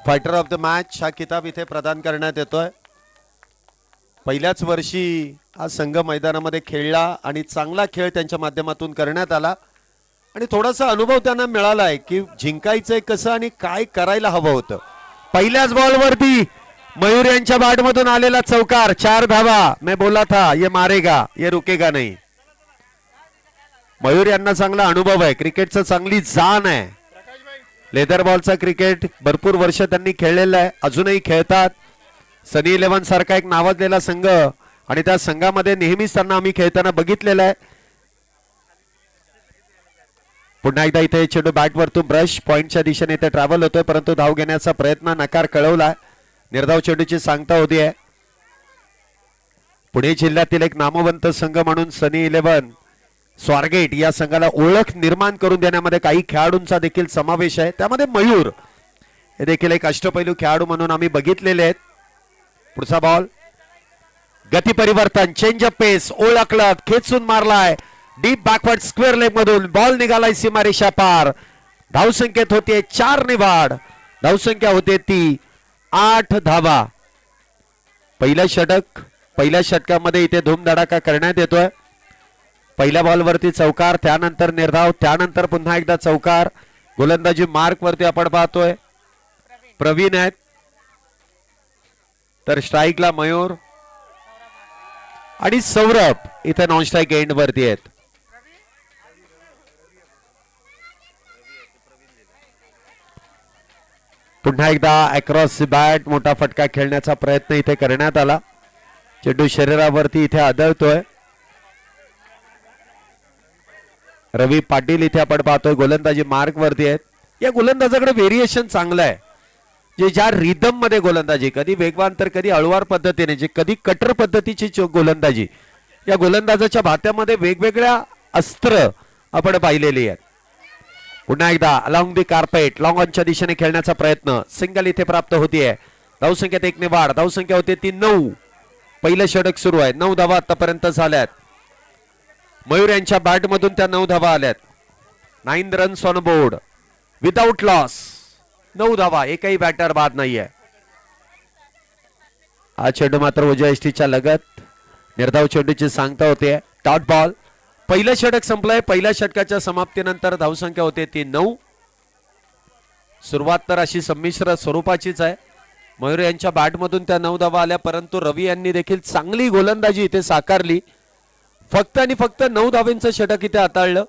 Fighter of the match हा किताब इथे प्रदान करण्यात येतोय। पहिल्याच वर्षी हा संघ मैदानामध्ये खेळला आणि चांगला खेळ त्यांच्या माध्यमातून करण्यात आला आणि थोडासा अनुभव त्यांना मिळाला आहे की जिंकायचंय कसं आणि काय करायला हवं होतं। पहिल्याच बॉलवरती मयूर यांच्या बॅटमधून आलेला चौकार, 4 धावा। मैं बोला था ये मारेगा ये रुकेगा नहीं। मयूर यांना चांगला अनुभव आहे, क्रिकेटचं चांगली जाण आहे। लेदर बॉलचा क्रिकेट भरपूर वर्ष त्यांनी खेळलेलं आहे, अजूनही खेळतात। सनी 11 सारखा एक नावाजलेला संघ आणि त्या संघामध्ये नेहमीच त्यांना आम्ही खेळताना बघितलेलं आहे। पुन्हा एकदा इथे चेंडू बॅट वरतून ब्रश पॉइंटच्या दिशेने इथे ट्रॅव्हल होतोय, परंतु धाव घेण्याचा प्रयत्न नकार कळवला। निर्धाव चेंडूची सांगता होती आहे। पुणे जिल्ह्यातील एक नामवंत संघ म्हणून सनी 11 स्वारगेट या संघाला ओळख निर्माण करून देण्यामध्ये काही खेळाडूंचा देखील समावेश आहे, त्यामध्ये मयूर हे देखील एक अष्टपैलू खेळाडू म्हणून आम्ही बघितलेले आहेत। पुढचा बॉल, गती परिवर्तन, चेंज अप पेस, ओळखलं, खेचून मारलाय डीप बॅकवर्ड स्क्वेअर लेग मधून, बॉल निघालाय सीमारेषा पार। धावसंख्येत होते 4 निवाड, धावसंख्या होते ती 8 धावा। पहिलं षटक, पहिल्या षटकामध्ये इथे धूमधडाका करण्यात येतोय। पहिल्या बॉलवरती चौकार, त्यानंतर निर्धाव, त्यानंतर पुन्हा एकदा चौकार। गोलंदाजी मार्क वरती आपण पाहतोय प्रवीण आहेत, तर स्ट्राईकला मयूर आणि सौरभ इथे नॉन स्ट्राईक एंड वरती आहेत। पुन्हा एकदा अक्रॉस द बॅट मोठा फटका खेळण्याचा प्रयत्न इथे करण्यात आला। चेंडू शरीरावरती इथे आदळतोय। रवी पाटील इथे आपण पाहतोय गोलंदाजी मार्क वरती आहेत। या गोलंदाजाकडे व्हेरिएशन चांगलं आहे, जे ज्या रिदम मध्ये गोलंदाजी, कधी वेगवान तर कधी हळुवार पद्धतीने, जे कधी कटर पद्धतीची गोलंदाजी, या गोलंदाजाच्या भात्यामध्ये वेगवेगळ्या अस्त्र आपण पाहिलेली आहेत। पुन्हा एकदा अलॉंग दी कार्पेट, लॉंग ऑनच्या दिशेने खेळण्याचा प्रयत्न, सिंगल इथे प्राप्त होतीये। धावसंख्येत 1 ने वाढ, धावसंख्या होते ती 9। पहिलं षटक सुरू आहे, 9 धावा आतापर्यंत झाल्यात। मयूर यांच्या बॅट मधून त्या 9 धावा आल्यात। 9 runs on board without loss, 9 धावा, एकही बॅटर बाद नाहीये। हा चेंडू मात्र उजव्या यष्टीच्या लगत, निर्धाव चेंडूची सांगता होते डॉट बॉल। पहिलं षटक संपलंय, पहिल्या षटकाच्या समाप्तीनंतर धावसंख्या होते ती 9। सुरुवात तर अशी संमिश्र स्वरूपाचीच आहे। मयूर यांच्या बॅटमधून त्या 9 धावा आल्या, परंतु रवी यांनी देखील चांगली गोलंदाजी इथे साकारली। फक्त आणि फक्त 9 धावांचं षटक इथे हाताळलं।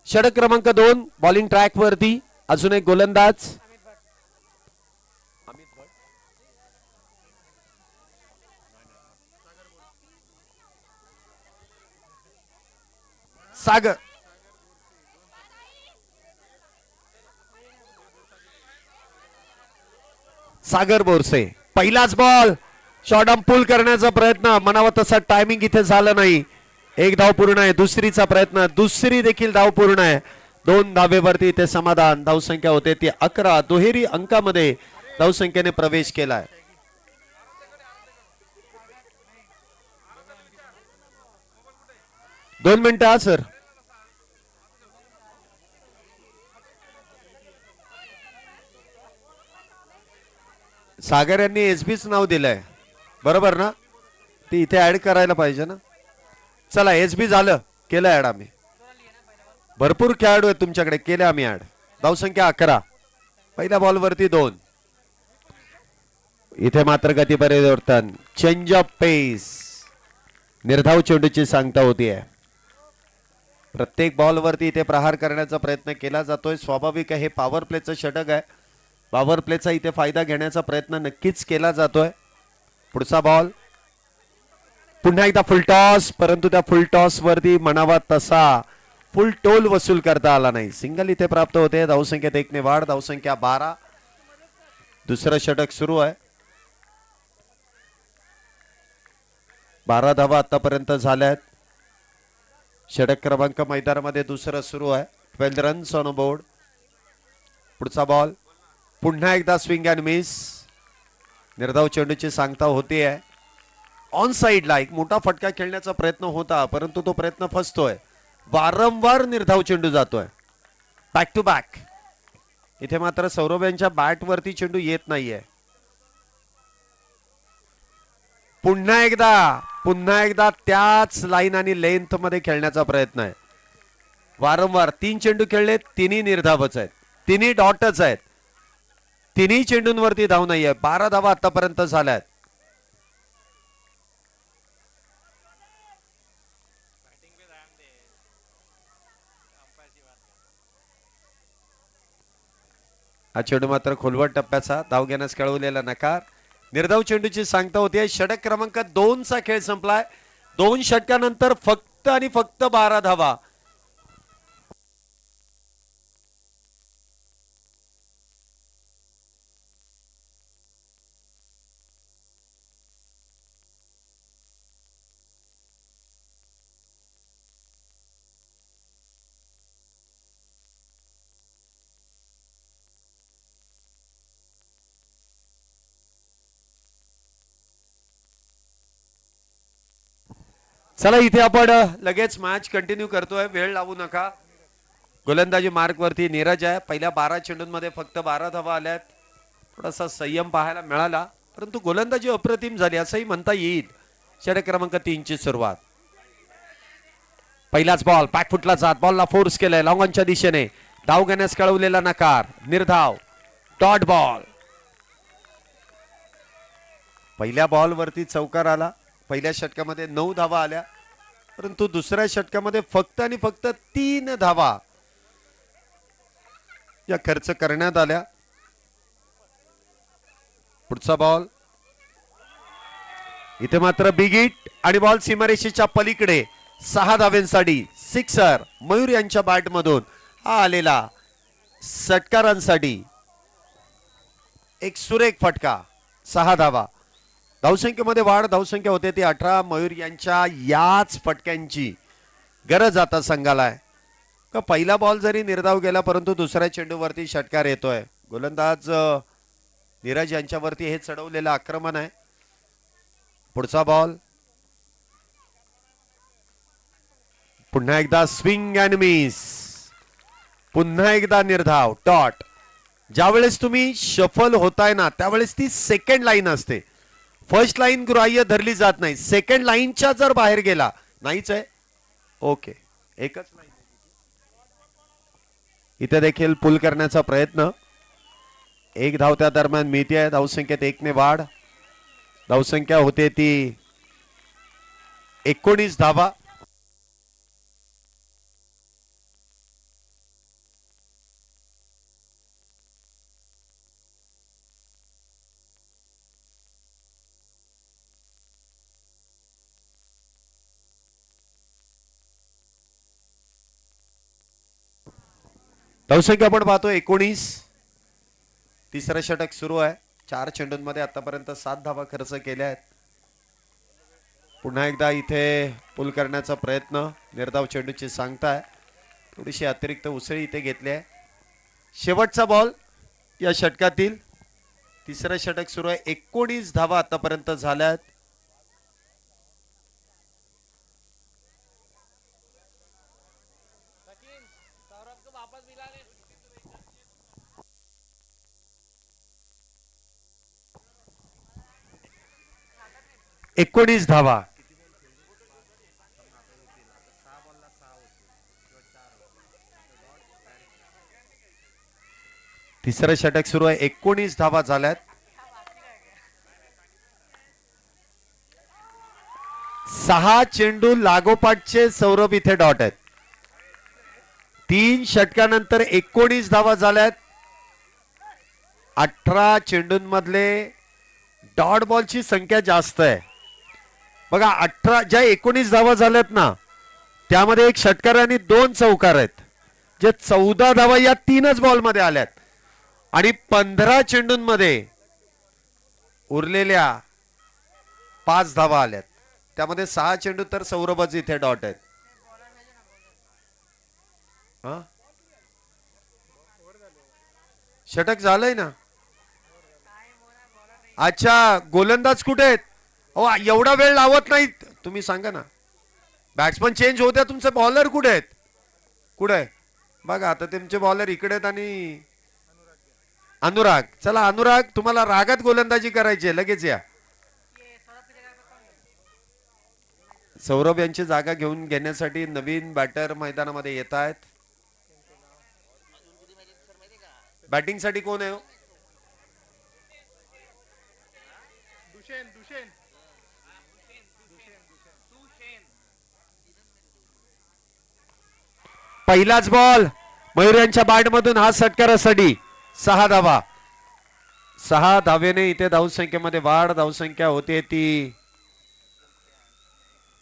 षटक क्रमांक 2 बॉलिंग ट्रॅक वरती अजून एक गोलंदाज सागर, सागर बोरसे। पहिलाच बॉल, शॉर्ट आर्म पुल करण्याचा प्रयत्न, म्हणावा तसा टायमिंग इथे झालं नाही। 1 धाव पूर्ण आहे, दुसरीचा प्रयत्न, दुसरी देखील धाव पूर्ण आहे। 2 धावेवरती इथे समाधान, धावसंख्या होते ती 11। दुहेरी अंकामध्ये धावसंख्येने प्रवेश केलाय। दोन मिनिटं हा सर। सागर यांनी एसबीच नाव दिलंय, बरोबर ना? ती इथे ऍड करायला पाहिजे ना। चला, एसबी झालं, केलं ऍड आम्ही। भरपूर खेळाडू आहेत तुमच्याकडे, केले आम्ही ऍड। धावसंख्या 11, पहिल्या बॉलवरती 2। इथे मात्र गती परिवर्तन, चेंज ऑफ पेस, निर्धाव चेंडूची सांगता होतीये। प्रत्येक बॉलवरती इथे प्रहार करण्याचा प्रयत्न केला जातोय। स्वाभाविक आहे, हे पॉवर प्लेचं षटक आहे, पॉवर प्लेचा इथे फायदा घेण्याचा प्रयत्न नक्कीच केला जातोय। पुढचा बॉल, पुन्हा एकदा फुल टॉस, परंतु त्या फुल टॉस वरती म्हणावा तसा फुल टोल वसूल करता आला नाही। सिंगल इथे प्राप्त होते, धावसंख्येत 1 ने वाढ, धावसंख्या 12। दुसरं षटक सुरू आहे, 12 धावा आतापर्यंत झाल्यात। षटक क्रमांक मैदानामध्ये दुसरं सुरू आहे, 12 रन्स ऑन बोर्ड। पुढचा बॉल, पुन्हा एकदा स्विंग अँड मिस, निर्धाव चेंडूची सांगता होतीये। ऑन साइडला एक मोठा फटका खेळण्याचा प्रयत्न होता, परंतु तो प्रयत्न फसतोय। वारंवार निर्धाव चेंडू जातोय, बॅक टू बॅक। इथे मात्र सौरभ यांच्या बॅट वरती चेंडू येत नाहीये. पुन्हा एकदा त्याच लाईन आणि लेंथ मध्ये खेळण्याचा प्रयत्न आहे. वारंवार 3 चेंडू खेळले, तिन्ही निर्धावच आहेत, तिन्ही डॉटच आहेत, तिन्ही चेंडूंवरती धाव नाहीये. 12 धावा आतापर्यंत झाल्यात. हा चेंडू मात्र खोलवट टप्प्याचा, धाव घेण्यास कळवलेला नकार. निर्धाव चेंडूची सांगता होती. षटक क्रमांक 2 चा खेळ संपलाय. 2 षटकानंतर फक्त आणि फक्त 12 धावा. चला इथे आपण लगेच मॅच कंटिन्यू करतोय, वेळ लावू नका. गोलंदाजी मार्क वरती नीरज आहे. पहिल्या 12 चेंडूंमध्ये फक्त 12 धावा आल्यात. थोडासा संयम पाहायला मिळाला, परंतु गोलंदाजी अप्रतिम झाली असंही म्हणता येईल. षटक क्रमांक 3 ची सुरुवात. पहिलाच बॉल बॅकफुटला जात, बॉलला फोर्स केलाय लॉंगॉनच्या दिशेने. धाव घेण्यास कळवलेला नकार, निर्धाव, डॉट बॉल. पहिल्या बॉल वरती चौकार आला. पहिल्या षटकामध्ये 9 धावा आल्या, परंतु दुसऱ्या षटकामध्ये फक्त आणि फक्त 3 धावा या खर्च करण्यात आल्या. पुढचा बॉल इथे मात्र बिग हिट आणि बॉल सीमारेषेच्या पलीकडे. 6 धाव्यांसाठी सिक्सर मयूर यांच्या बॅट मधून हा आलेला षटकारांसाठी एक सुरेख फटका. 6 धावा. धावसंख्येमध्ये वाढ, धावसंख्या होते ती 18. मयूर यांच्या याच फटक्यांची गरज आता संघाला आहे. का पहिला बॉल जरी निर्धाव गेला, परंतु दुसऱ्या चेंडूवरती षटकार येतोय. गोलंदाज नीरज यांच्यावरती हे चढवलेलं आक्रमण आहे. पुढचा बॉल पुन्हा एकदा स्विंग अँड मिस, पुन्हा एकदा निर्धाव, डॉट. ज्यावेळेस तुम्ही शफल होताय ना, त्यावेळेस ती सेकंड लाईन असते. फर्स्ट लाईन ग्राह्य धरली जात नाही. सेकंड लाईनच्या जर बाहेर गेला, नाहीच आहे, ओके, एकच लाईन. इथे देखील पुल करण्याचा प्रयत्न. 1 धाव त्या दरम्यान मिळते आहे. धावसंख्येत 1 ने वाढ. धावसंख्या होते ती 19 धावा. धावसंख्या आपण पाहतो 19. तिसरं षटक सुरू आहे. 4 चेंडूंमध्ये आतापर्यंत 7 धावा खर्च केल्या आहेत. पुन्हा एकदा इथे पुल करण्याचा प्रयत्न. निर्धाव चेंडूची सांगताय, थोडीशी अतिरिक्त उसळी इथे घेतली आहे. शेवटचा बॉल या षटकातील. तिसरं षटक सुरू आहे. 19 धावा आतापर्यंत झाल्यात. एकोणीस धावा. तिसरं षटक सुरू आहे. 19 धावा झाल्यात. 6 चेंडू लागोपाठचे सौरभ इथे डॉट आहेत. 3 षटकानंतर 19 धावा झाल्यात. 18 चेंडूंमधले डॉट बॉलची संख्या जास्त आहे. बघा 18 ज्या 19 धावा झाल्यात ना, त्यामध्ये 1 षटकार आणि 2 चौकार आहेत. जे 14 धावा या 3च बॉल मध्ये आल्यात. आणि 15 चेंडूंमध्ये उरलेल्या 5 धावा आल्यात. त्यामध्ये 6 चेंडू तर सौरभच इथे डॉट आहेत. षटक झालंय ना. अच्छा, गोलंदाज कुठे आहेत? अहो एवढा वेळ लावत नाहीत. तुम्ही सांगा ना, बॅट्समन चेंज होत्या, तुमचे बॉलर कुठे आहेत? कुठे आहे बघा. आता तुमचे बॉलर इकडे आहेत आणि अनुराग, चला अनुराग, तुम्हाला रागात गोलंदाजी करायची आहे, लगेच या. सौरभ यांची जागा घेऊन घेण्यासाठी नवीन बॅटर मैदानामध्ये येत आहेत. बॅटिंग साठी कोण आहे? पहिलाच बॉल मयूर यांच्या बॅट मधून हा षटकारासाठी 6 धावा. 6 धावेने इथे धावसंख्येमध्ये वाढ. धावसंख्या होते ती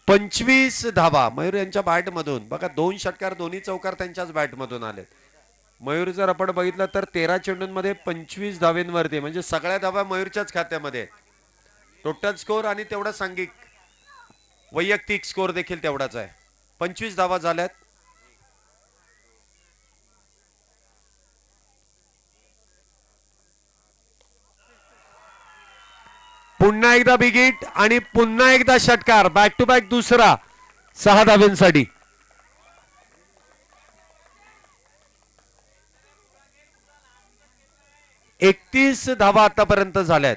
25 धावा मयूर यांच्या बॅट मधून. बघा 2 षटकार, दोन्ही चौकार त्यांच्याच बॅट मधून आले. मयूर जर आपण बघितलं तर 13 चेंडूंमध्ये 25 धावेंवरती, म्हणजे सगळ्या धावा मयूरच्याच खात्यामध्ये. टोटल स्कोर आणि तेवढा सांघिक वैयक्तिक स्कोर देखील तेवढाच आहे. 25 धावा झाल्यात. पुन्हा एकदा बिग हिट आणि पुन्हा एकदा षटकार. बॅक टू बॅक दुसरा 6 धाव्यांसाठी. 31 धावा आतापर्यंत झाल्यात.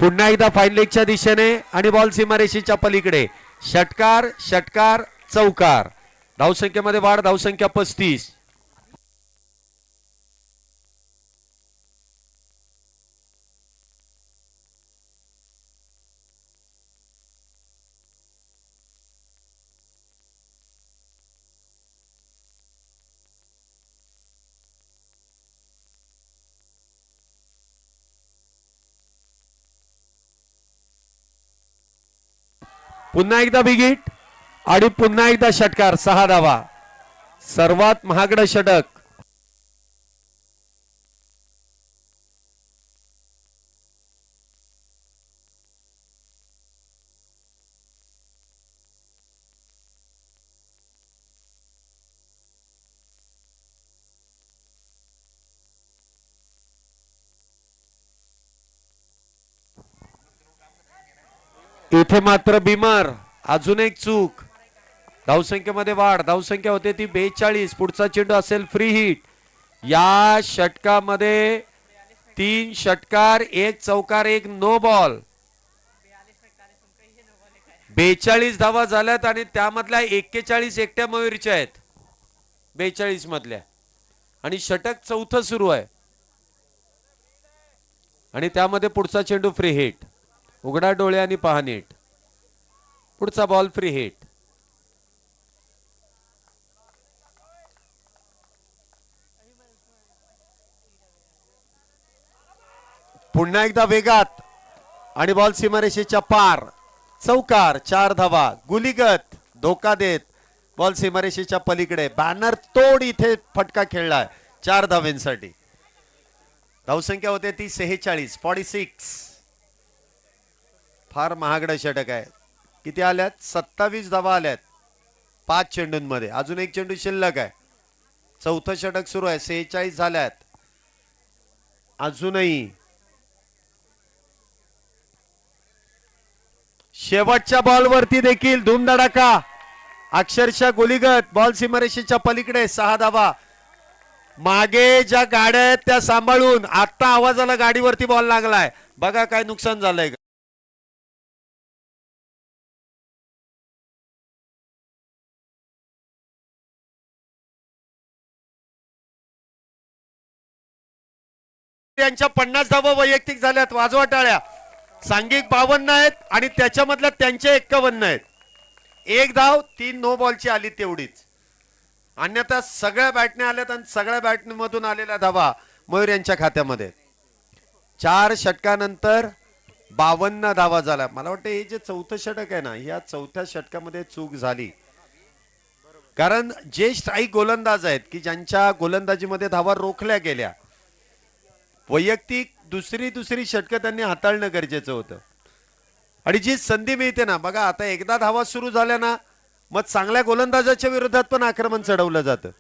पुन्हा एकदा फाईन लेगच्या दिशेने आणि बॉल सीमारेषेच्या पलीकडे. षटकार, षटकार, चौकार. धावसंख्येमध्ये वाढ. धावसंख्या 35. पुन्हा एकदा बिग हिट आणि पुन्हा एकदा षटकार. 6 धावा. सर्वात महागडं षटक. इथे मात्र बिमर. अजून एक चूक. धावसंख्येमध्ये वाढ. धावसंख्या होते ती 42. पुढचा चेंडू असेल फ्री हिट. या षटकामध्ये 3 षटकार, 1 चौकार, 1 नो बॉल. 42 धावा झाल्यात आणि त्यामधल्या 41 एकट्या मयूरच्या आहेत. 42 मधल्या. आणि षटक चौथं सुरू आहे आणि त्यामध्ये पुढचा चेंडू फ्री हिट. उघडा डोळे आणि पहा नीट. पुढचा बॉल फ्री हिट. पुन्हा एकदा वेगात आणि बॉल सीमारेषेच्या पार. चौकार. 4 धावा. गुलीगत धोका देत बॉल सीमारेषेच्या पलीकडे. बॅनर तोड इथे फटका खेळलाय 4 धावेंसाठी. धावसंख्या होते ती 46. फार महागडं षटक आहे. किती आल्यात? 27 धावा आल्यात 5 चेंडूंमध्ये. अजून एक चेंडू शिल्लक आहे. चौथं षटक सुरू आहे. 46 झाल्यात. अजूनही शेवटच्या बॉलवरती देखील धूमधडाका. अक्षरशः गोलीगत बॉल सीमारेषेच्या पलीकडे. 6 धावा. मागे ज्या गाड्या आहेत त्या सांभाळून. आता आवाजाला गाडीवरती बॉल लागलाय. बघा काय नुकसान झालंय. त्यांच्या 50 धावा वैयक्तिक झाल्यात. वाजवा टाळ्या. सांघिक 52 आहेत आणि त्याच्यामधल्या त्यांचे 51 आहेत. 1 धाव 3 नो बॉलची आली तेवढीच. अन्यथा सगळ्या बॅटने आल्यात आणि सगळ्या बॅटमधून आलेल्या धावा मयूर यांच्या खात्यामध्ये. 4 षटकानंतर 52 धावा झाल्या. मला वाटतं हे जे चौथं षटक आहे ना, या चौथ्या षटकामध्ये चूक झाली. कारण जे स्ट्राईक गोलंदाज आहेत की ज्यांच्या गोलंदाजीमध्ये धावा रोखल्या गेल्या, वैयक्तिक दुसरी षटकं त्यांनी हाताळणं गरजेचं होतं. आणि जी संधी मिळते ना, बघा आता एकदा धावा सुरू झाल्या ना, मग चांगल्या गोलंदाजाच्या विरोधात पण आक्रमण चढवलं जातं.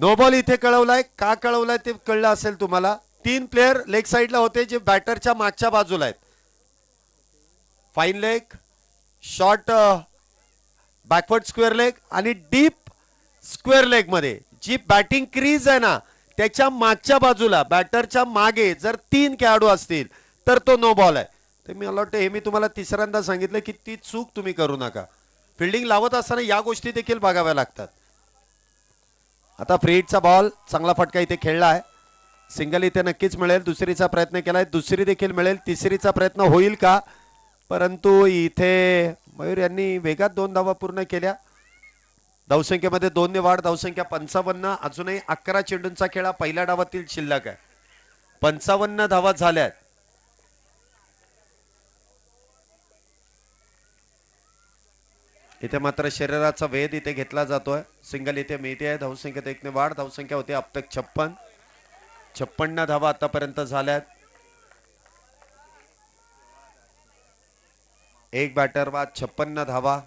नो बॉल इथे कळवलाय. का कळवलाय ते कळलं असेल तुम्हाला. 3 प्लेयर लेग साइडला होते जे बॅटरच्या मागच्या बाजूला आहेत. Fine leg, short backward square leg आणि डीप स्क्वेअर लेग मध्ये जी बॅटिंग क्रीज आहे ना त्याच्या मागच्या बाजूला बॅटरच्या मागे जर 3 खेळाडू असतील तर तो नो बॉल आहे. तर मला वाटतं हे मी तुम्हाला तिसऱ्यांदा सांगितलं की ती चूक तुम्ही करू नका. फिल्डिंग लावत असताना या गोष्टी देखील बघाव्या लागतात. आता फ्री हिटचा बॉल चांगला फटका इथे खेळला आहे. सिंगल इथे नक्कीच मिळेल. दुसरीचा प्रयत्न केलाय, दुसरी देखील मिळेल. तिसरीचा प्रयत्न होईल का, परंतु इथे मयूर यांनी वेगात 2 धावा पूर्ण केल्या. धावसंख्येमध्ये 2 ने वाढ. धावसंख्या 55. अजूनही 11 चेंडूंचा खेळा पहिल्या डावातील शिल्लक आहे. 55 धावा झाल्यात. इथे मात्र शरीराचा वेध इथे घेतला जातोय. सिंगल इथे मिळते आहे. धावसंख्येत 1 ने वाढ. धावसंख्या होती अब तक 56 धावा आतापर्यंत झाल्यात. एक बॅटर बाद 56 धावा.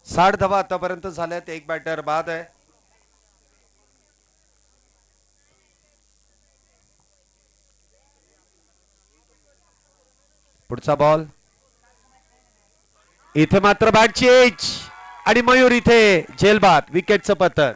साठ धावा आतापर्यंत झाल्यात. एक बॅटर बाद आहे. पुढचा बॉल इथे मात्र बॅट चेंज आणि मयूर इथे झेलबाद. विकेटचं पतन.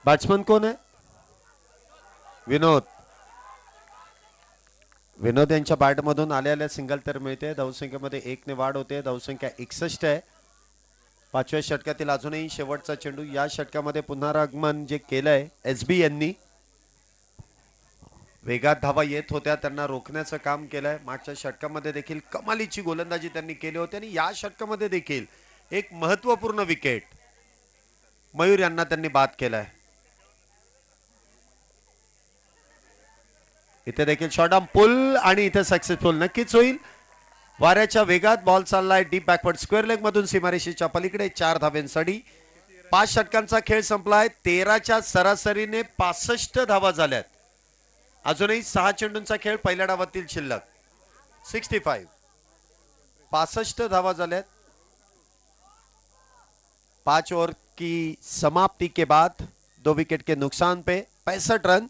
बॅट्समन कोण आहे? विनोद. विनोद यांच्या बॅटमधून आलेल्या सिंगल तर मिळते. धावसंख्येमध्ये 1 ने वाढ होते. धावसंख्या 61 आहे. 5व्या षटकातील अजूनही शेवटचा चेंडू. या षटकामध्ये पुन्हा आगमन जे केलंय SB यांनी. वेगात धावा येत होत्या, त्यांना रोखण्याचं काम केलंय. मागच्या षटकामध्ये देखील कमालीची गोलंदाजी त्यांनी केली होती आणि या षटकामध्ये देखील एक महत्वपूर्ण विकेट मयूर यांना त्यांनी बाद केलाय. इथे देखील शॉर्ट आर्म पुल आणि इथे सक्सेसफुल नक्कीच होईल. वाऱ्याच्या वेगात बॉल चाललाय डीप बॅकवर्ड स्क्वेअर लेग मधून सीमारेषेच्या पलीकडे. 4 धाब्यांसाठी 5 षटकांचा खेळ संपलाय. 13च्या सरासरीने 65 धावा झाल्यात. अजूनही 6 चेंडूंचा खेळ पहिल्या डावातील शिल्लक. 65 65 धावा झाल्यात. 5 ओव्हर की समाप्ति के बाद 2 विकेट के नुकसान पे 65 रन.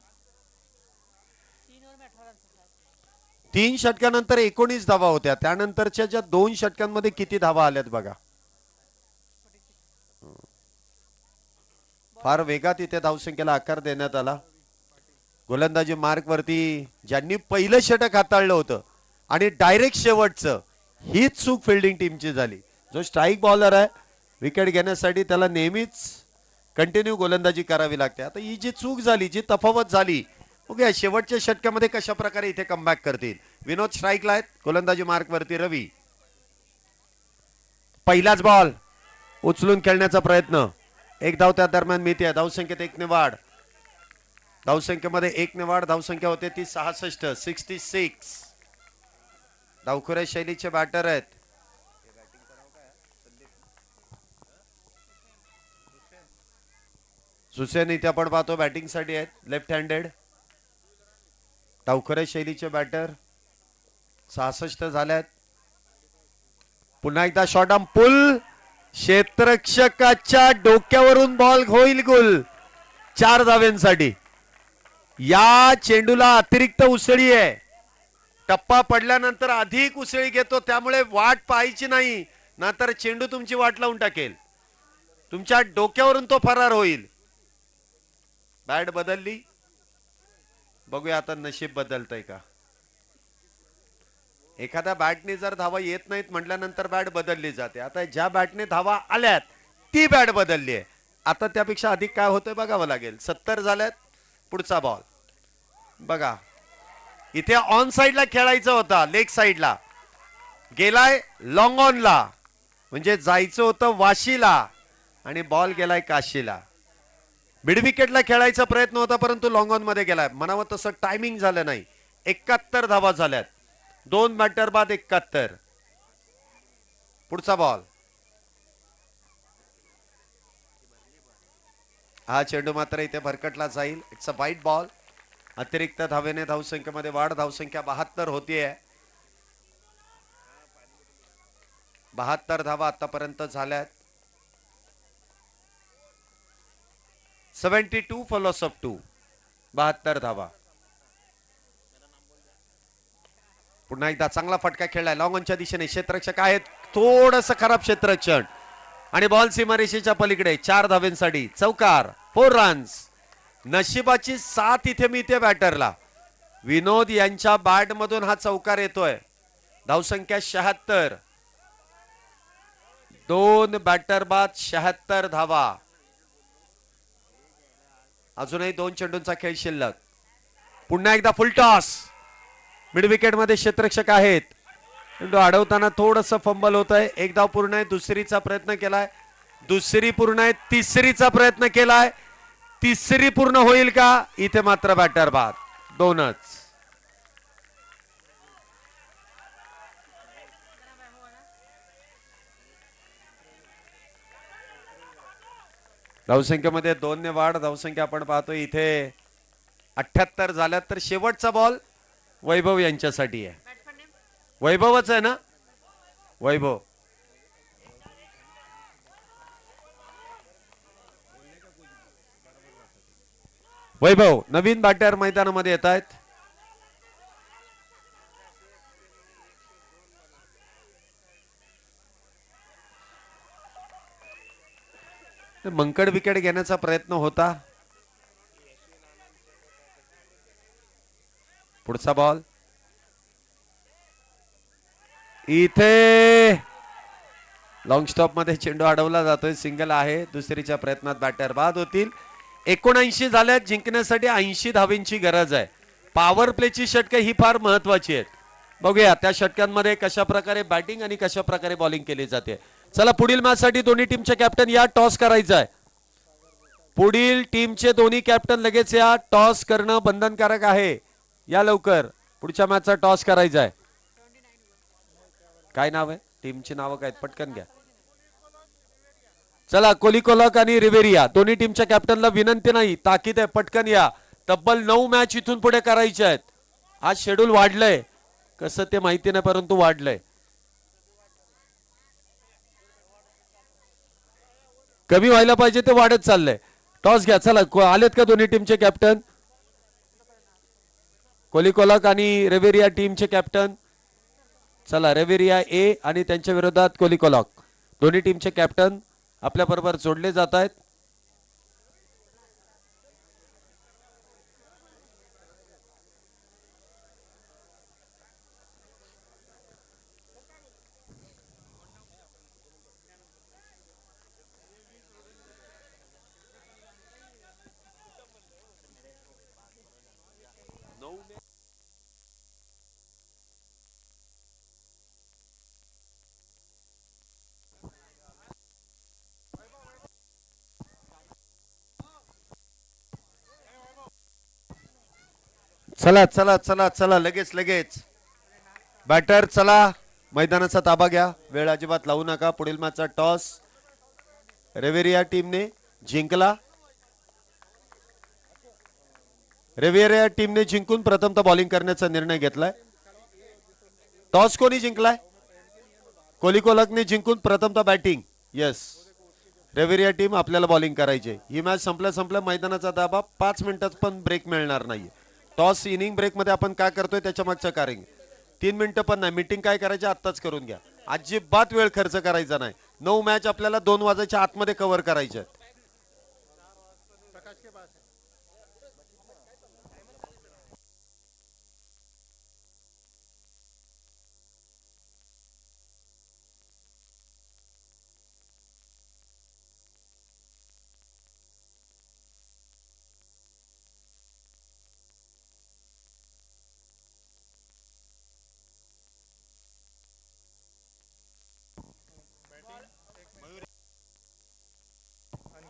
3 षटकानंतर 19 धावा होत्या. त्यानंतरच्या ज्या 2 षटकांमध्ये किती धावा आल्यात बघा. फार वेगात इथे धावसंख्येला आकार देण्यात आला. गोलंदाजी मार्क वरती ज्यांनी पहिलं षटक हाताळलं होतं आणि डायरेक्ट शेवटचं, हीच चूक फिल्डिंग टीमची झाली. जो स्ट्राईक बॉलर आहे विकेट घेण्यासाठी त्याला नेहमीच कंटिन्यू गोलंदाजी करावी लागते. आता ही जी चूक झाली, जी तफावत झाली, ओके, शेवटच्या षटकामध्ये कशा प्रकारे इथे कमबॅक करतील. विनोद स्ट्राईकला आहेत. गोलंदाजी मार्क वरती रवी. पहिलाच बॉल उचलून खेळण्याचा प्रयत्न. 1 धाव त्या दरम्यान मिळते. धावसंख्येत 1 ने वाढ. धावसंख्येमध्ये 1 ने वाढ. धावसंख्या होते ती 66. धावखोऱ्या शैलीचे बॅटर आहेत. सुसेन इथे आपण पाहतो बॅटिंग साठी आहेत. लेफ्ट हँडेड धावखोऱ्या शैलीचे बॅटर. 66 झाल्यात. पुन्हा एकदा शॉट ऑन पुल, क्षेत्ररक्षकाच्या डोक्यावरून बॉल होईल गोल 4 धाव्यांसाठी. या चेंडूला अतिरिक्त उसळी आहे. टप्पा पडल्यानंतर अधिक उसळी घेतो, त्यामुळे वाट पाहायची नाही, नंतर चेंडू तुमची वाट लावून टाकेल. तुमच्या डोक्यावरून तो फरार होईल. बॅट बदलली, बघूया आता नशीब बदलतंय का. एखाद्या बॅटने जर धावा येत नाहीत म्हटल्यानंतर बॅट बदलली जाते. आता ज्या बॅटने धावा आल्यात ती बॅट बदलली आहे. आता त्यापेक्षा अधिक काय होतंय बघावं लागेल. 70 झाल्यात. पुढचा बॉल बघा, इथे ऑन साइडला खेळायचं होता, लेग साइडला गेलाय लॉंग ऑनला, म्हणजे जायचं होतं वाशीला आणि बॉल गेलाय काशीला. मिड विकेटला खेळायचा प्रयत्न होता परंतु लॉंग ऑन मध्ये गेलाय. म्हणावं तसं टायमिंग झालं नाही. 71 धावा झाल्यात, 2 बॅटर बाद 71. पुढचा बॉल, हा चेंडू मात्र इथे भरकटला जाईल. इट्स अ वाईट बॉल. अतिरिक्त धावेने धावसंख्येमध्ये वाढ. धावसंख्या 72 होतीये. 72 धावा आतापर्यंत झाल्यात. 72 फॉलोस ऑफ 2, 72 धावा. पुन्हा एकदा चांगला फटका खेळलाय लॉंग ऑनच्या दिशेने. क्षेत्ररक्षक आहेत, थोडस खराब क्षेत्ररक्षण आणि बॉल सीमारेषेच्या पलीकडे. 4 धावेंसाठी चौकार, 4 रन्स. नशिबाची साथ इथे मिळते बॅटरला. विनोद यांच्या बॅट मधून हा चौकार येतोय. धावसंख्या 76, 2 बॅटर बाद 76 धावा. अजूनही 2 चेंडूंचा खेळ शिल्लक. पुन्हा एकदा फुल टॉस. मिड विकेट मध्ये क्षेत्ररक्षक आहेत. चेंडू अडवताना थोडस फंबल होत आहे. एक धाव पूर्ण आहे, दुसरीचा प्रयत्न केलाय, दुसरी पूर्ण आहे, तिसरीचा प्रयत्न केलाय, तिसरी पूर्ण होईल का. इथे मात्र बॅटर बाद, 2च. धावसंख्येमध्ये 2 ने वाढ. धावसंख्या आपण पाहतोय इथे 78 झाल्यात. तर शेवटचा बॉल वैभव यांच्यासाठी आहे. वैभवच आहे ना, वैभव. वैभव नवीन बॅटर मैदानामध्ये येत आहेत. मंकड विकेट घेण्याचा प्रयत्न होता. पुढचा बॉल इथे लॉंग स्टॉप मध्ये चेंडू अडवला जातोय. सिंगल आहे. दुसरीच्या प्रयत्नात बॅटर बाद होतील. 79 झाल्यात. जिंकण्यासाठी 80 धावेंची गरज आहे. पॉवर प्लेची षटके ही फार महत्वाची आहेत. बघूया त्या षटकांमध्ये कशा प्रकारे बॅटिंग आणि कशा प्रकारे बॉलिंग केली जाते. चला पुढील मॅच साठी दोन्ही टीमचे कॅप्टन या. टॉस करायचा आहे. पुढील टीमचे दोन्ही कॅप्टन लगेच या. टॉस करणं बंधनकारक आहे. या लवकर. पुढच्या मॅचचा टॉस करायचा आहे. काय नाव आहे टीमची? नावं काय? पटकन घ्या. चला कोलिकोलॉक आणि रिवेरिया दोन्ही टीमच्या कॅप्टनला विनंती नाही, ताकीद आहे, पटकन या. तब्बल 9 मॅच इथून पुढे करायचे आहेत. आज शेड्यूल वाढलंय, कसं ते माहिती नाही परंतु वाढलंय. कमी व्हायला पाहिजे ते वाढत चाललंय. टॉस घ्या. चला आलेत का दोन्ही टीमचे कॅप्टन? कोलिकोलॉक आणि रेवेरिया टीमचे कॅप्टन. चला रेवेरिया ए आणि त्यांच्या विरोधात कोलिकोलॉक दोन्ही टीमचे कॅप्टन आपल्या बरोबर जोडले जात आहेत. चला चला चला चला लगेच लगेच बॅटर चला मैदानाचा ताबा घ्या. वेळ अजिबात लावू नका. पुढील मॅचचा टॉस रेवेरिया टीमने जिंकला. रेवेरिया टीमने जिंकून प्रथमतः बॉलिंग करण्याचा निर्णय घेतलाय. टॉस कोणी जिंकलाय? कोलिकोलकने जिंकून प्रथमतः बॅटिंग. येस, रेव्हिरिया टीम आपल्याला बॉलिंग करायची. ही मॅच संपल्या मैदानाचा दाबा 5 मिनिटात पण ब्रेक मिळणार नाही. टॉस इनिंग ब्रेक मध्ये आपण काय करतोय त्याच्या मागचं कारण 3 मिनिटं पण नाही. मीटिंग काय करायची आत्ताच करून घ्या. अजिबात वेळ खर्च करायचा नाही. 9 मॅच आपल्याला 2 वाजायच्या आतमध्ये कव्हर करायच्या.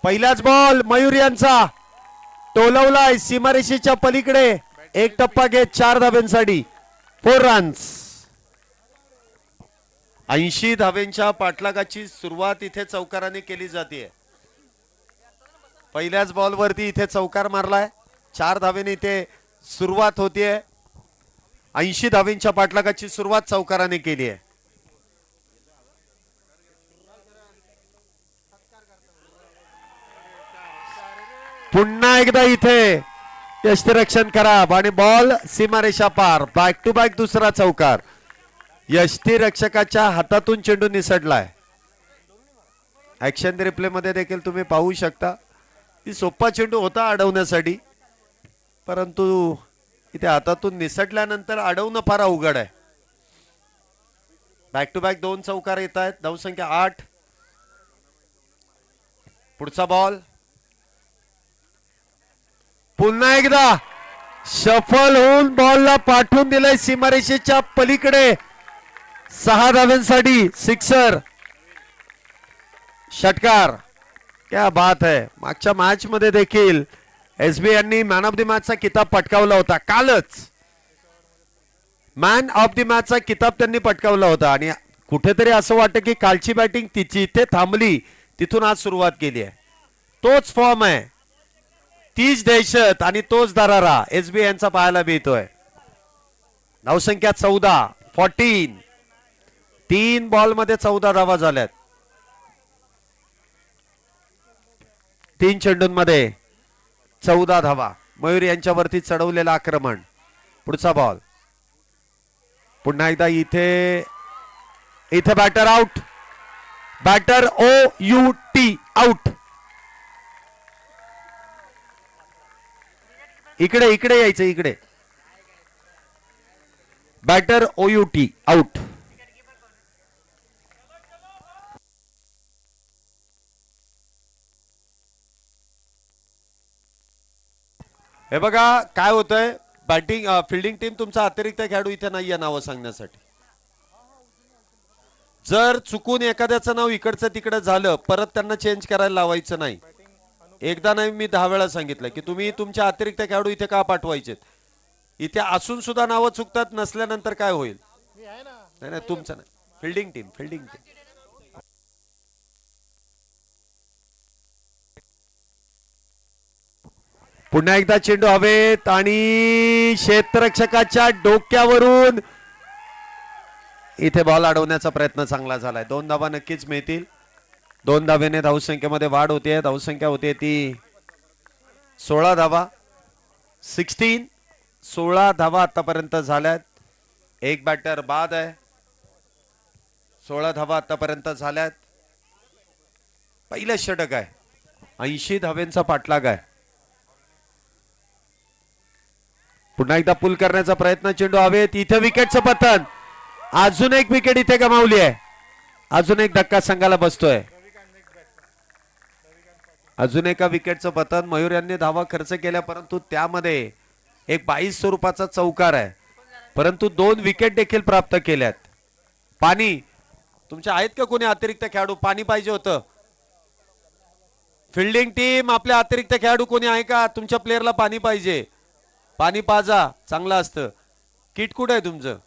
पहिलाच बॉल मयूर यांचा टोलवलाय सीमारेषेच्या पलीकडे. एक टप्पा घेत 4 धाब्यांसाठी 4 रन्स. 80 धाब्यांच्या पाठलागाची सुरुवात इथे चौकाराने केली जाते. पहिल्याच बॉल वरती इथे चौकार मारलाय. 4 धाब्याने इथे सुरुवात होतीये. 80 धाब्यांच्या पाठलागाची सुरुवात चौकाराने केली आहे. पुन्हा एकदा इथे यष्टिरक्षण खराब आणि बॉल सीमारेषा पार. बॅक टू बॅक दुसरा चौकार. यष्टिरक्षकाच्या हातातून चेंडू निसटलाय. ऍक्शन रिप्ले मध्ये देखील तुम्ही पाहू शकता की सोपा चेंडू होता अडवण्यासाठी, परंतु इथे हातातून निसटल्यानंतर अडवणं फार अवघड आहे. बॅक टू बॅक 2 चौकार येत आहेत. धावसंख्या 8. पुढचा बॉल पुन्हा एकदा सफल होऊन बॉलला पाठवून दिलंय सीमारेषेच्या पलीकडे. 6 धाव्यांसाठी सिक्सर. षटकार. क्या बात है. मागच्या मॅच मध्ये देखील एसबी यांनी मॅन ऑफ द मॅचचा किताब पटकावला होता. कालच मॅन ऑफ द मॅचचा किताब त्यांनी पटकावला होता आणि कुठेतरी असं वाटतं की कालची बॅटिंग तिची इथे थांबली, तिथून आज सुरुवात केली आहे. तोच फॉर्म आहे, तीच दहशत आणि तोच दरारा एसबी यांचा पाहायला मिळतोय. धावसंख्या 14. 3 बॉल मध्ये 14 धावा झाल्यात. 3 चेंडूंमध्ये 14 धावा. मयूर यांच्यावरती चढवलेलं आक्रमण. पुढचा बॉल पुन्हा एकदा इथे batter out. Batter OUT out. इकडे यायचं. इकडे बॅटर OUT आउट. हे बघा काय होतंय. बॅटिंग फिल्डिंग टीम तुमचा अतिरिक्त खेळाडू इथे नाहीये नावं सांगण्यासाठी. जर चुकून एखाद्याचं नाव इकडचं तिकडे झालं परत त्यांना चेंज करायला लावायचं नाही. एकदा नाही मी 10 वेळा सांगितलं की तुम्ही तुमच्या अतिरिक्त खेळाडू इथे का पाठवायचे. इथे असून सुद्धा नावं चुकतात, नसल्यानंतर काय होईल. नाही तुमचं नाही. Fielding team. पुन्हा एकदा चेंडू हवेत आणि क्षेत्ररक्षकाच्या डोक्यावरून इथे बॉल अडवण्याचा प्रयत्न चांगला झालाय. 2 धावा नक्कीच मिळतील. 2 धावेने धावसंख्येमध्ये वाढ होते. धावसंख्या होते ती 16 धावा. 16 धावा आतापर्यंत झाल्यात. एक बॅटर बाद आहे. 16 धावा आतापर्यंत झाल्यात. पहिलं षटक आहे. 80 धाव्यांचा पाठलाग आहे. पुन्हा एकदा पुल करण्याचा प्रयत्न. चेंडू हवेत. इथे विकेटचं पतन. अजून एक विकेट इथे गमावली आहे. अजून एक धक्का संघाला बसतोय. अजून एका विकेटचं पतन. मयूर यांनी धावा खर्च केल्या, परंतु त्यामध्ये एक 22 स्वरूपाचा चौकार आहे, परंतु 2 विकेट देखील प्राप्त केल्यात. पाणी तुमच्या आहेत का कोणी अतिरिक्त खेळाडू. पाणी पाहिजे होतं. फिल्डिंग टीम आपल्या अतिरिक्त खेळाडू कोणी आहे का. तुमच्या प्लेयरला पाणी पाहिजे. पाणी पाजा, चांगलं असतं. किट कुठं आहे तुमचं.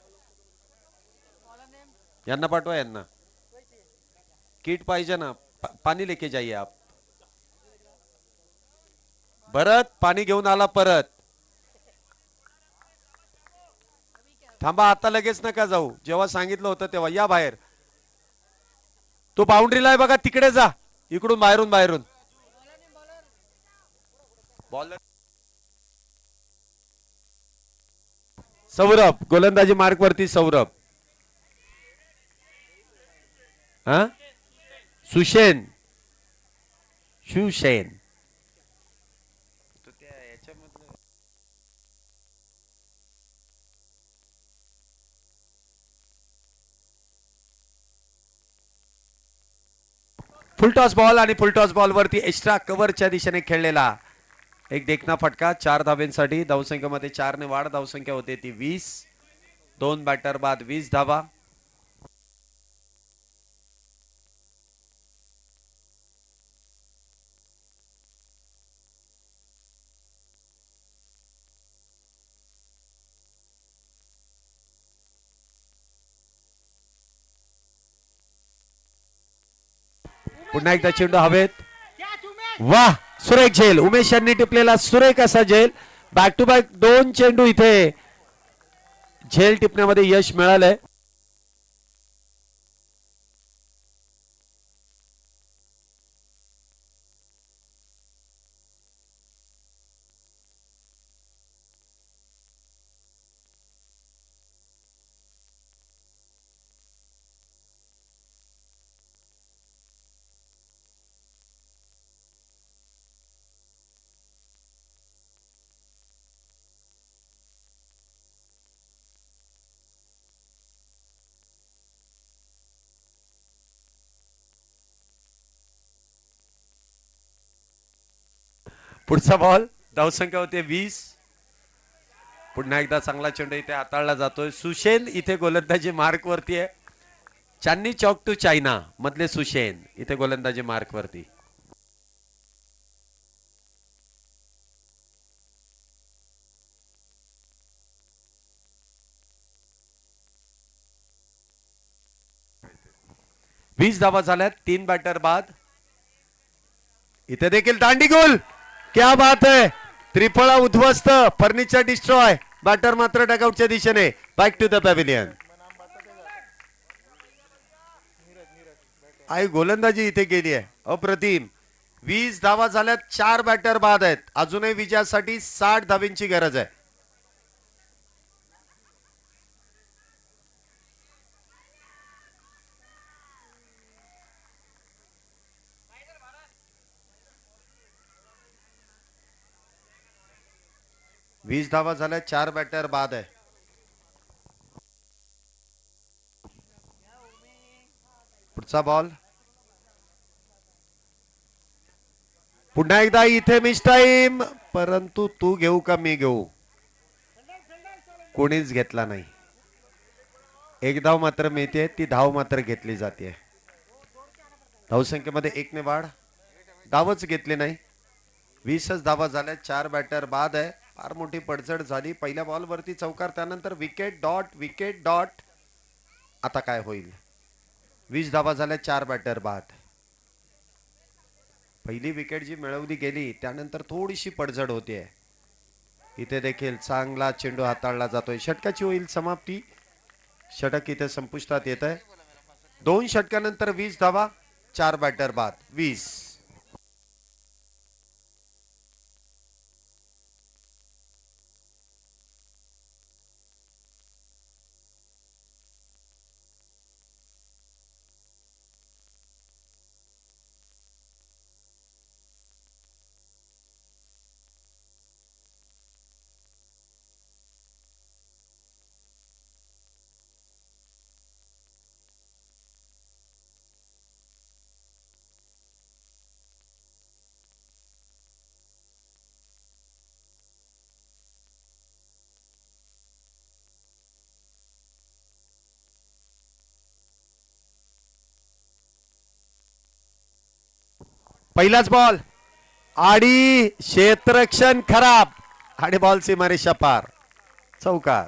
यांना पाठवा. यांना किट पाहिजे ना. पाणी लेके जाइए आप. भरत पाणी घेऊन आला परत. थांबा आता लगेच नका जाऊ. जेव्हा सांगितलं होतं तेव्हा या बाहेर. तो बाउंड्रीला आहे बघा, तिकडे जा, इकडून बाहेरून बाहेरून. बॉलर सौरभ, गोलंदाजी मार्क वरती सौरभ. हा, सुशेन, शिवसेन. फुलटॉस बॉल आणि फुलटॉस बॉल वरती एक्स्ट्रा कव्हरच्या दिशेने खेळलेला एक देखना फटका 4 धाब्यांसाठी. धावसंख्येमध्ये 4 ने वाढ. धावसंख्या होते ती 20. 2 बॅटर बाद 20 धावा. पुन्हा एकदा चेंडू हवेत. वाह, सुरेख झेल. उमेश यांनी टिपलेला सुरेख असा झेल. बॅक टू बॅक 2 चेंडू इथे झेल टिपण्यामध्ये यश मिळालंय. पुढचा बॉल. धावसंख्या होते 20. पुन्हा एकदा चांगला चेंडू इथे हाताळला जातोय. सुशेन इथे गोलंदाजी मार्क वरती आहे. चांदनी चौक टू चायना मधले सुशेन इथे गोलंदाजी मार्क वरती. वीस धावा झाल्यात. 3 बॅटर बाद. इथे देखील दांडी गोल. क्या बात है. त्रिफळा उद्ध्वस्त. Furniture destroy. बॅटर मात्र डगआउटच्या दिशेने. Back to the pavilion. आई गोलंदाजी इथे गेली आहे. अप्रतिम. 20 धावा झाल्यात. 4 बॅटर बाद आहेत. अजूनही विजयासाठी 60 धावींची गरज आहे. वीस धावा झाल्या. 4 बॅटर बाद आहे. पुढचा बॉल. पुन्हा एकदा इथे मिस टाइम. परंतु तू घेऊ का मी घेऊ, कोणीच घेतला नाही. एक धाव मात्र मिळते. ती धाव मात्र घेतली जाते. धावसंख्येमध्ये 1 ने वाढ. धावच घेतली नाही. 20च धावा झाल्या. 4 बॅटर बाद आहे. फार मोठी पडझड झाली. पहिल्या बॉल वरती चौकार, त्यानंतर विकेट डॉट विकेट डॉट. आता काय होईल. 20 धावा झाल्या. 4 बॅटर बाद. पहिली विकेट जी मिळवली गेली त्यानंतर थोडीशी पडझड होते. इथे देखील चांगला चेंडू हाताळला जातोय. षटकाची होईल समाप्ती. षटक इथे संपुष्टात येत आहे. 2 षटकानंतर 20 धावा. 4 बॅटर बाद 20. पहिलाच बॉल. आडी. क्षेत्ररक्षण खराब आणि बॉल सीमारेषा पार. चौकार.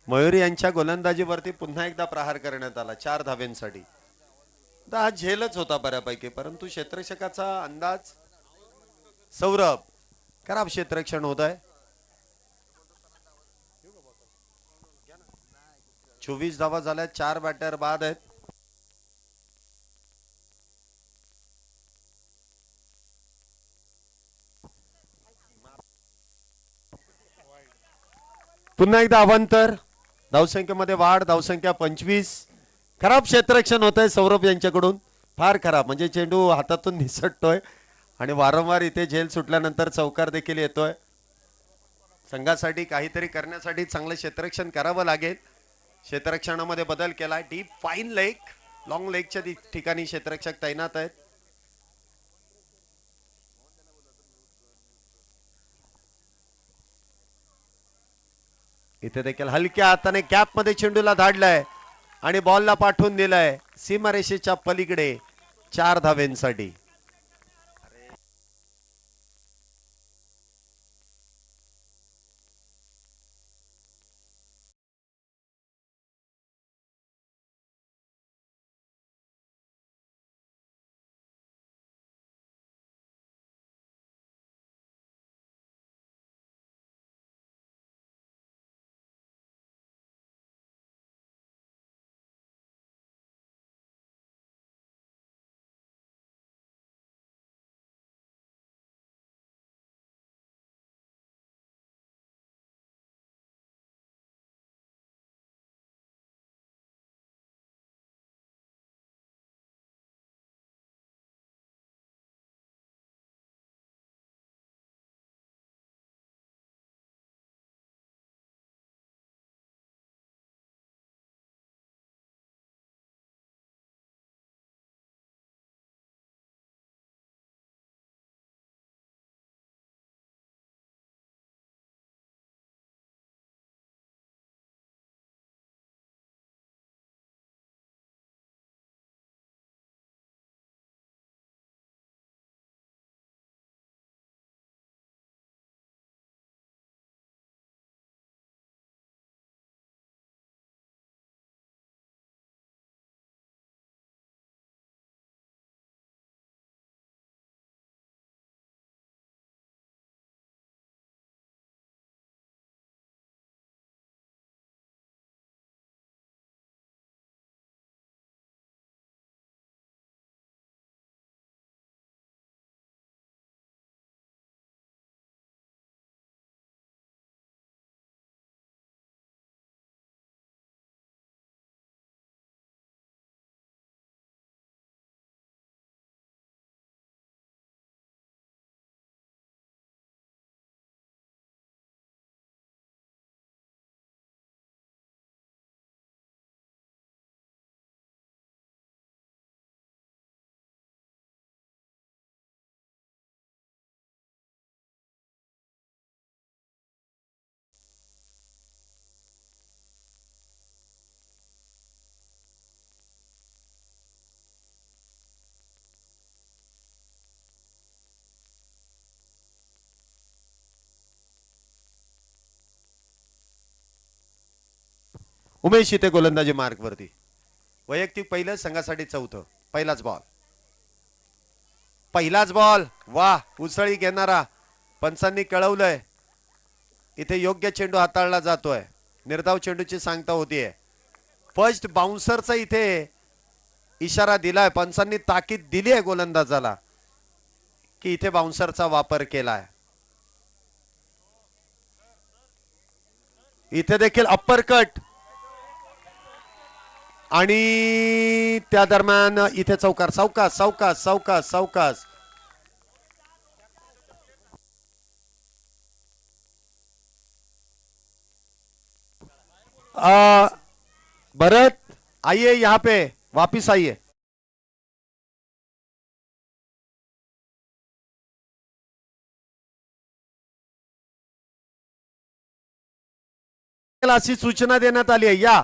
मयुरी यांच्या गोलंदाजीवरती पुन्हा एकदा प्रहार करण्यात आला 4 धाव्यांसाठी. हा झेलच होता बऱ्यापैकी, परंतु क्षेत्ररक्षकाचा अंदाज. सौरभ खराब क्षेत्ररक्षण होत आहे. 24 धावा झाल्या. 4 बॅटर बाद आहेत. पुन्हा एकदा अवांतर. धावसंख्येमध्ये वाढ. धावसंख्या 25. खराब क्षेत्ररक्षण होत आहे सौरभ यांच्याकडून, फार खराब. म्हणजे चेंडू हातातून निसटतोय आणि वारंवार इथे झेल सुटल्यानंतर चौकार देखील येतोय. संघासाठी काहीतरी करण्यासाठी चांगलं क्षेत्ररक्षण करावं लागेल. क्षेत्ररक्षणामध्ये बदल केलाय. डीप फाईन लेग, लॉंग लेगच्या ठिकाणी क्षेत्ररक्षक तैनात आहेत. इथे देखील हलक्या हाताने कॅप मध्ये चेंडूला धाडलाय आणि बॉलला पाठवून दिलाय सीमारेषेच्या पलीकडे 4 धावेंसाठी. उमेश इथे गोलंदाजी मार्क वरती. वैयक्तिक पहिलं, संघासाठी चौथं. पहिलाच बॉल. पहिलाच बॉल. वाह, उसळी घेणारा. पंचांनी कळवलंय इथे योग्य चेंडू हाताळला जातोय. निर्धाव चेंडूची सांगता होतीये. फर्स्ट बाउन्सरचा इथे इशारा दिलाय. पंचांनी ताकीद दिली आहे गोलंदाजाला की इथे बाउन्सरचा वापर केलाय. इथे देखील अप्पर कट आणि त्या दरम्यान इथे चौकार. सावकाश सावकाश सावकाश सावकाश. भरत आइए यहाँ पे, वापिस आइए. अशी सूचना देण्यात आली आहे. या,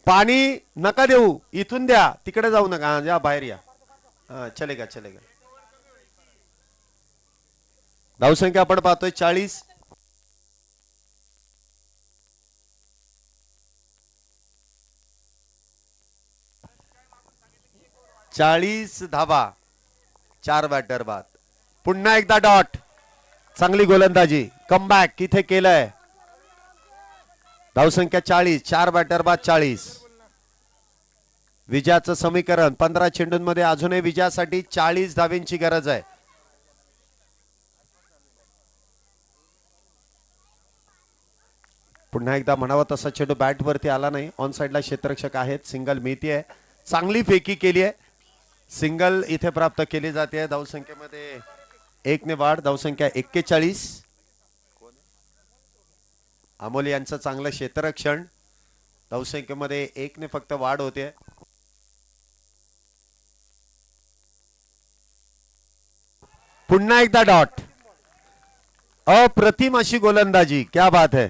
पाणी नका देऊ, इथून द्या, तिकडे जाऊ नका. या बाहेर या. चलेगा चलेगा. धावसंख्या आपण पाहतोय 40. धावा 4 बॅटर बाद. पुन्हा एकदा डॉट. चांगली गोलंदाजी, कमबॅक इथे केलंय. धावसंख्या 40, 4 बॅटर बाद 40. विजयाचं समीकरण 15 चेंडूंमध्ये अजूनही विजयासाठी 40 धावेंची गरज आहे. पुन्हा एकदा म्हणावा तसा चेंडू बॅट वरती आला नाही. ऑन साइडला क्षेत्ररक्षक आहेत. सिंगल मिळती आहे. चांगली फेकी केली आहे. सिंगल इथे प्राप्त केली जाते. धावसंख्येमध्ये 1 ने वाढ. धावसंख्या 41. अमोल यांचं चांगलं क्षेत्ररक्षण. धावसंख्येमध्ये 1 ने फक्त वाढ होते. पुन्हा एकदा डॉट. अप्रतिम अशी गोलंदाजी. क्या बात है.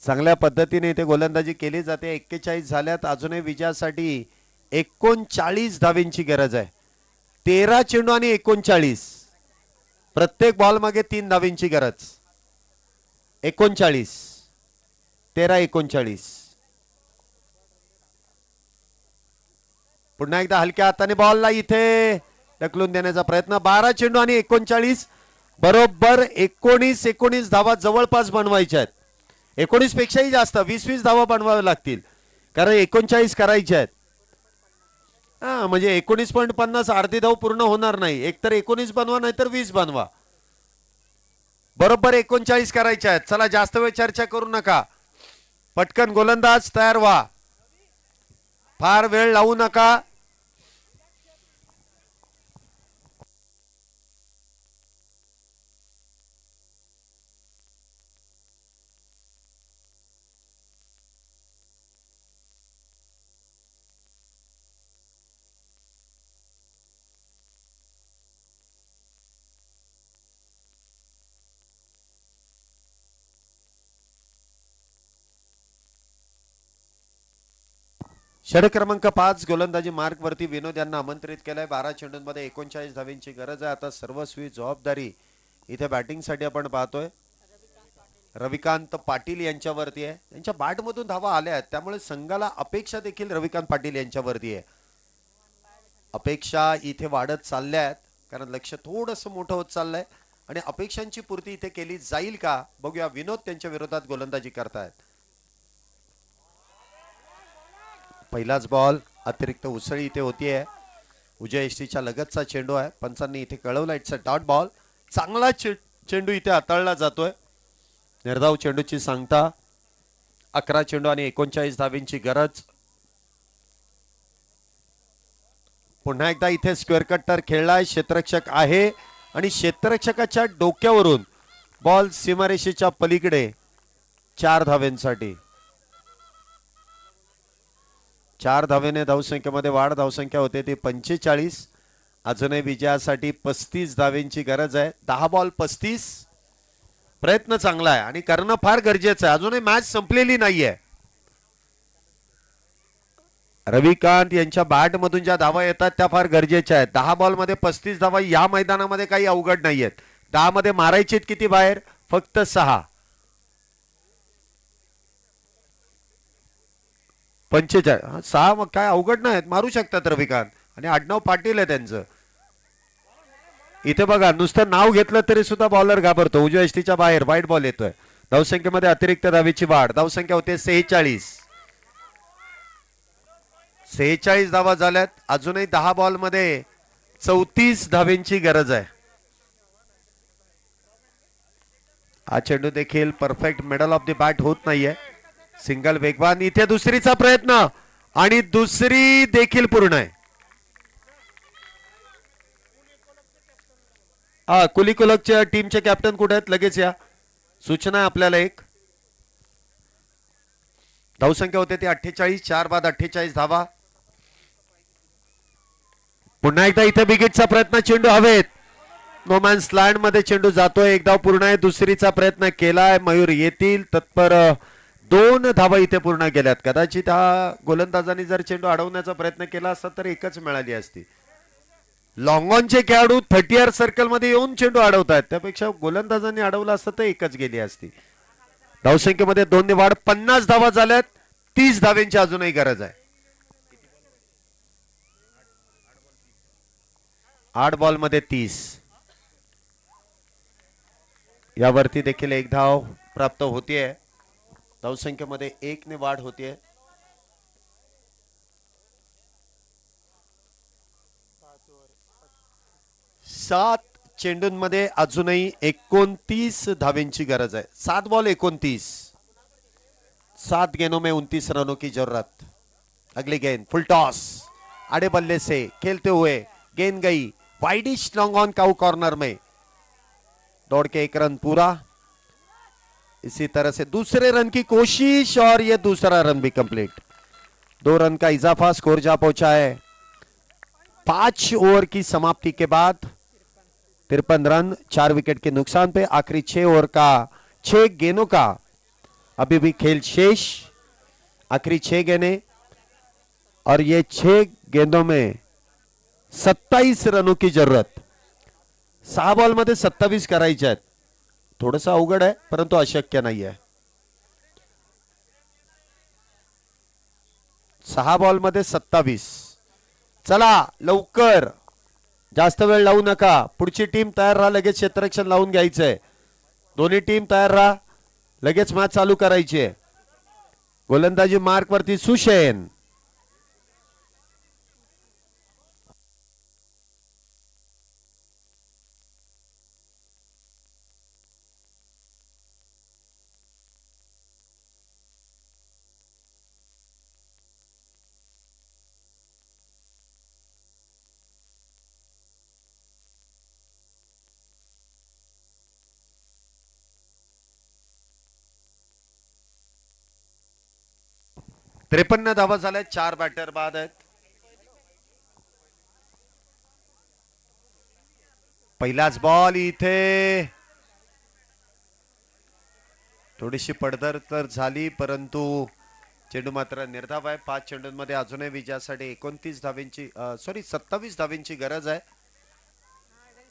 चांगल्या पद्धतीने इथे गोलंदाजी केली जाते. 41 झाल्यात. अजूनही विजयासाठी 39 धावेंची गरज आहे. 13 चेंडू आणि 39. प्रत्येक बॉल मागे 3 धावेंची गरज. 39 13 39. पुन्हा एकदा हलक्या हाताने बॉलला इथे ढकलून देण्याचा प्रयत्न. 12 चेंडू आणि 39. बरोबर 19 धावा जवळपास बनवायच्या आहेत. 19 पेक्षाही जास्त 20 धावा बनवाव्या लागतील कारण 39 करायच्या आहेत. हा म्हणजे 19.50 अर्धी धाव पूर्ण होणार नाही. एकतर 19 बनवा नाहीतर 20 बनवा. बरोबर 39 करायच्या आहेत. चला जास्त वेळ चर्चा करू नका. पटकन गोलंदाज तयार व्हा. फार वेळ लावू नका. षटक क्रमांक 5 गोलंदाजी मार्क वरती विनोद यांना आमंत्रित केलंय. 12 चेंडूंमध्ये 39 धावेंची गरज आहे. आता सर्वस्वी जबाबदारी इथे बॅटिंग साठी आपण पाहतोय रविकांत पाटील यांच्यावरती आहे. त्यांच्या बॅट मधून धावा आल्या आहेत त्यामुळे संघाला अपेक्षा देखील रविकांत पाटील यांच्यावरती आहे. अपेक्षा इथे वाढत चालल्या आहेत कारण लक्ष थोडंसं मोठं होत चाललंय आणि अपेक्षांची पूर्ती इथे केली जाईल का बघूया. विनोद त्यांच्या विरोधात गोलंदाजी करतायत. पहिलाच बॉल अतिरिक्त उसळी इथे होतीये. उजव्या यष्टीच्या लगतचा चेंडू आहे. पंचांनी इथे कळवला इट्स अ डॉट बॉल. चांगला चेंडू इथे हाताळला जातोय. निर्धाव चेंडूची सांगता. 11 चेंडू आणि 39 धावेंची गरज. पुन्हा एकदा इथे स्क्वेअर कट्टर खेळलाय. क्षेत्ररक्षक आहे आणि क्षेत्ररक्षकाच्या डोक्यावरून बॉल सीमारेषेच्या पलीकडे 4 धावेंसाठी. 4 धावेने धावसंख्येमध्ये वाढ. धावसंख्या होते ती 45. अजूनही विजयासाठी 35 धावेंची गरज आहे. 10 बॉल 35. प्रयत्न चांगला आहे आणि करणं फार गरजेचं आहे. अजूनही मॅच संपलेली नाहीये. रविकांत यांच्या बॅट मधून ज्या धावा येतात त्या फार गरजेच्या आहेत. 10 बॉल मध्ये 35 धावा या मैदानामध्ये काही अवघड नाहीयेत. 10 मध्ये मारायचे किती बाहेर? फक्त 6. 45. 6 मग काय अवघड नाहीत. मारू शकतात रविकांत आणि आडनाव पाटील आहे त्यांचं. इथे बघा नुसतं नाव घेतलं तरी सुद्धा बॉलर घाबरतो. उजव्या यष्टीच्या बाहेर वाईट बॉल येतोय. धावसंख्येमध्ये अतिरिक्त धावेची वाढ. धावसंख्या होते 46. 46 धावा झाल्यात. अजूनही 10 बॉल मध्ये 34 धावेंची गरज आहे. हा चेंडू देखील perfect middle of the bat होत नाहीये. सिंगल वेगवान. इथे दुसरीचा प्रयत्न आणि दुसरी देखील पूर्ण आहे. कुलिकुलकच्या टीमचे कॅप्टन कुठे आहेत? लगेच या. सूचना आहे आपल्याला एक. धावसंख्या होते ती 48. 4 बाद 48 धावा. पुन्हा एकदा इथे बिगिटचा प्रयत्न. चेंडू हवेत. नो मॅन्स लँड मध्ये चेंडू जातोय. एक धाव पूर्ण आहे. दुसरीचा प्रयत्न केलाय. मयूर येतील तत्पर. 2 धावा इथे पूर्ण केल्यात. कदाचित हा गोलंदाजांनी जर चेंडू अडवण्याचा प्रयत्न केला असता तर एकच मिळाली असती. लॉंग ऑनचे खेळाडू 30 सर्कल मध्ये येऊन चेंडू अडवतायत. त्यापेक्षा गोलंदाजांनी अडवला असता तर एकच गेली असती. धावसंख्येमध्ये 2 ने वाढ. 50 धावा झाल्यात. 30 धावेंची अजूनही गरज आहे. 8 बॉल मध्ये 30. यावरती देखील 1 धाव प्राप्त होतीये. धावसंख्येमध्ये 1 ने वाढ होतीये. 7 चेंडूंमध्ये अजूनही 29 धावेंची गरज आहे. 7 बॉल 29, 7 गेंदों में 29 रनों की जरूरत. अगली गेंद फुल टॉस, आड़े बल्ले से खेलते हुए गेंद गई widish long on cow corner में, दौड़ के 1 रन पूरा. इसी तरह से दूसरे रन की कोशिश और यह दूसरा रन भी कंप्लीट. 2 रन का इजाफा, स्कोर जा पहुंचा है 5 ओवर की समाप्ति के बाद 53 रन, 4 विकेट के नुकसान पे. आखिरी 6 ओवर का 6 गेंदों का अभी भी खेल शेष. आखिरी 6 गेंदें और ये 6 गेंदों में 27 रनों की जरूरत. 6 बॉल मध्ये 27 करायचे आहेत. थोडस अवघड आहे परंतु अशक्य नाही आहे. 6 बॉल मध्ये 27. चला लवकर, जास्त वेळ लावू नका. पुढची टीम तयार राहा, लगेच क्षेत्ररक्षण लावून घ्यायचंय. दोन्ही टीम तयार राहा, लगेच मॅच चालू करायची आहे. गोलंदाजी मार्क वरती सुशेन. त्रेपन्न धावा झाल्या, 4 बॅटर बाद आहेत. पहिलाच बॉल इथे थोडीशी पडझड तर झाली परंतु चेंडू मात्र निर्धाव आहे. 5 चेंडूंमध्ये अजूनही विजयासाठी 29 धावेंची 27 धावेंची गरज आहे.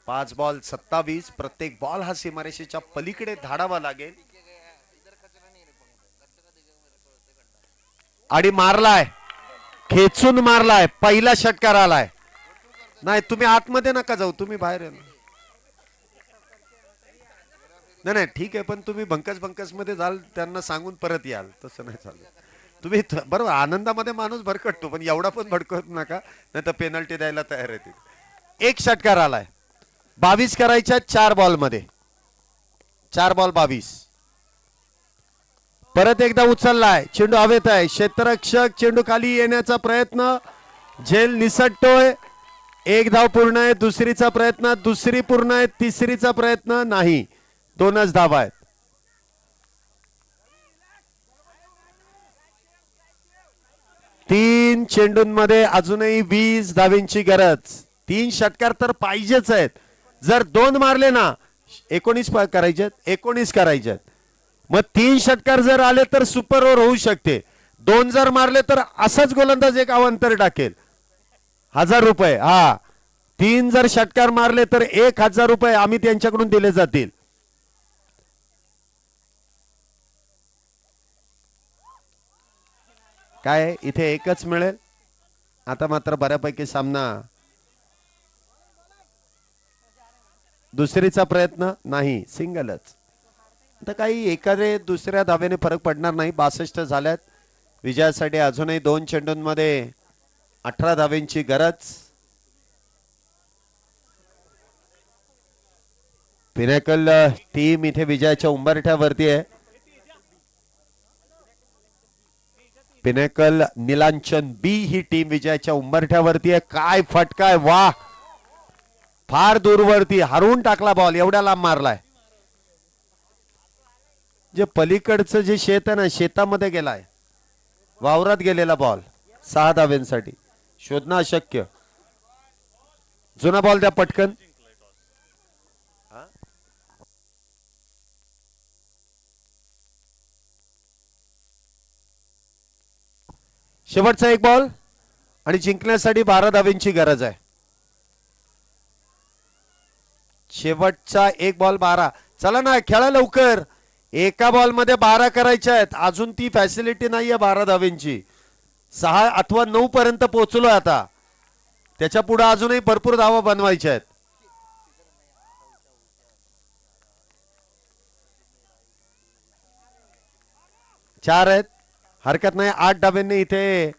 5 बॉल 27. प्रत्येक बॉल हा सीमारेषेच्या पलीकडे धाडावा लागेल. आणि मारलाय, खेचून मारलाय, पहिला षटकार आलाय. नाही तुम्ही आतमध्ये नका जाऊ, तुम्ही बाहेर या. नाही नाही ठीक आहे, पण तुम्ही भंकस मध्ये जाल, त्यांना सांगून परत याल, तसं नाही चालू. तुम्ही बरोबर आनंदामध्ये माणूस भरकटतो पण एवढा पण भडकत नका, नाही तर पेनल्टी द्यायला तयार आहे. 1 षटकार आलाय. 22 करायच्या 4 बॉल मध्ये. 4 बॉल 22. परत एकदा उचललाय, चेंडू हवेत आहे. क्षेत्ररक्षक चेंडू खाली येण्याचा प्रयत्न, झेल निसटतोय. 1 धाव पूर्ण आहे. दुसरीचा प्रयत्न, दुसरी पूर्ण आहे. तिसरीचा प्रयत्न नाही, 2च धावा आहेत. तीन चेंडूंमध्ये अजूनही 20 धावेंची गरज. 3 षटकार तर पाहिजेच आहेत. जर 2 मारले ना 19 करायचे, 19 करायचे. मग 3 षटकार जर आले तर सुपर ओव्हर होऊ शकते. 2 जर मारले तर असाच गोलंदाज एक अवांतर टाकेल. 1000 रुपये. हा 3 जर षटकार मारले तर 1000 रुपये आम्ही त्यांच्याकडून दिले जातील. काय इथे एकच मिळेल. आता मात्र बऱ्यापैकी सामना. दुसरीचा प्रयत्न नाही, सिंगलच. आता काही एखाद्या दुसऱ्या धावेने फरक पडणार नाही. 62 झाल्यात. विजयासाठी अजूनही 2 चेंडूंमध्ये 18 धावेंची गरज. पिनॅकल टीम इथे विजयाच्या उंबरठ्यावरती आहे. पिनॅकल नीलांचन बी ही टीम विजयाच्या उंबरठ्यावरती आहे. काय फटका आहे, वाह. फार दूरवरती हरवून टाकला बॉल, एवढ्या लांब मारलाय. जे पलीकडचं जे शेत आहे ना, शेतामध्ये गेलाय, वावरात गेलेला बॉल. 6 धाव्यांसाठी शोधणं अशक्य. जुना बॉल द्या पटकन. शेवटचा 1 बॉल आणि जिंकण्यासाठी 12 धावेंची गरज आहे. शेवटचा 1 बॉल 12. चला ना खेळा लवकर. एका बॉल मध्ये 12 करायच्या आहेत. अजून ती फॅसिलिटी नाहीये 12 धावेंची. 6 अथवा 9 पर्यंत पोहोचलोय आता. त्याच्या पुढे अजूनही भरपूर धावा बनवायच्या आहेत. चार आहेत, हरकत नाही. 8 धाब्यांनी इथे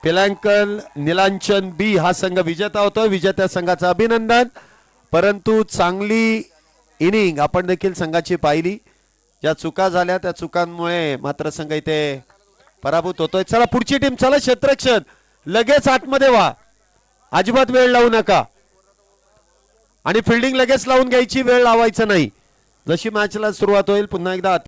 पिलांकल नीलांचन बी हा संघ विजेता होतोय. विजेत्या संघाचं अभिनंदन. परंतु चांगली इनिंग आपण देखील संघाची पाहिली. ज्या चुका झाल्या त्या चुकांमुळे मात्र संघ इथे पराभूत होतोय. चला पुढची टीम, चला क्षेत्ररक्षण लगेच आतमध्ये व्हा, अजिबात वेळ लावू नका आणि फिल्डिंग लगेच लावून घ्यायची, वेळ लावायचं नाही. जशी मॅचला सुरुवात होईल पुन्हा एकदा